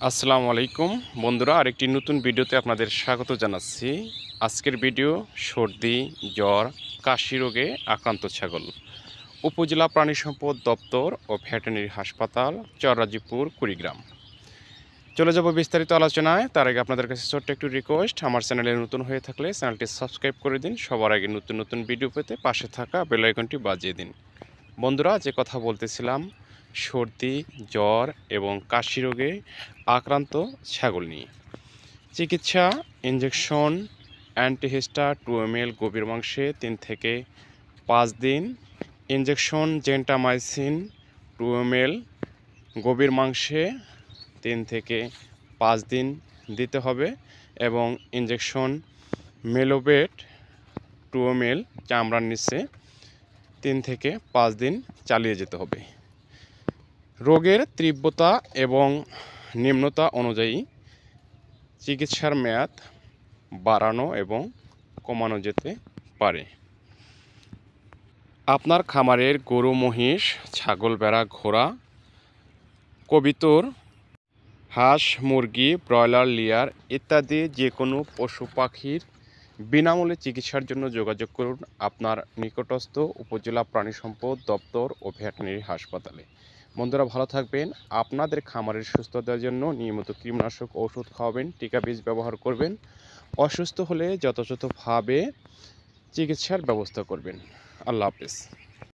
আসসালামু আলাইকুম বন্ধুরা, আরেকটি নতুন ভিডিওতে আপনাদের স্বাগত জানাচ্ছি। আজকের ভিডিও সর্দি, জ্বর, কাশি রোগে আক্রান্ত ছাগল। উপজেলা প্রাণী সম্পদ দপ্তর ও ভেটেরিনারি হাসপাতাল, চররাজিপুর, কুড়িগ্রাম। চলে যাব বিস্তারিত আলোচনায়। তার আগে আপনাদের কাছে ছোট্ট একটু রিকোয়েস্ট, আমার চ্যানেলে নতুন হয়ে থাকলে চ্যানেলটি সাবস্ক্রাইব করে দিন। সবার আগে নতুন নতুন ভিডিও পেতে পাশে থাকা বেল আইকনটি বাজিয়ে দিন। বন্ধুরা, যে কথা বলতেছিলাম, সর্দি, জ্বর এবং কাশি রোগে আক্রান্ত ছাগল নিয়ে চিকিৎসা: ইনজেকশন অ্যান্টিহিস্টা 2 ml গভীর মাংসে 3 থেকে 5 দিন, ইনজেকশন জেন্টামাইসিন 2 ml গভীর মাংসে 3 থেকে 5 দিন দিতে হবে এবং ইনজেকশন মেলোবেট 2 ml চামড়ার নিচে 3 থেকে 5 দিন চালিয়ে যেতে হবে। রোগের তীব্রতা এবং নিম্নতা অনুযায়ী চিকিৎসার মেয়াদ বাড়ানো এবং কমানো যেতে পারে। আপনার খামারের গরু, মহিষ, ছাগল, ভেড়া, ঘোড়া, কবিতর, হাঁস, মুরগি, ব্রয়লার, লেয়ার ইত্যাদি যে কোনো পশু পাখির বিনামূল্যে চিকিৎসার জন্য যোগাযোগ করুন আপনার নিকটস্থ উপজেলা প্রাণী সম্পদ দপ্তর ও ভেটেরিনারি হাসপাতালে। বন্ধুরা, ভালো থাকবেন। আপনাদের খামারের সুস্থতার জন্য নিয়মিত কীটনাশক ওষুধ খাওয়াবেন, টিকা বীজ ব্যবহার করবেন, অসুস্থ হলে যথাযথভাবে চিকিৎসার ব্যবস্থা করবেন। আল্লাহ হাফেজ।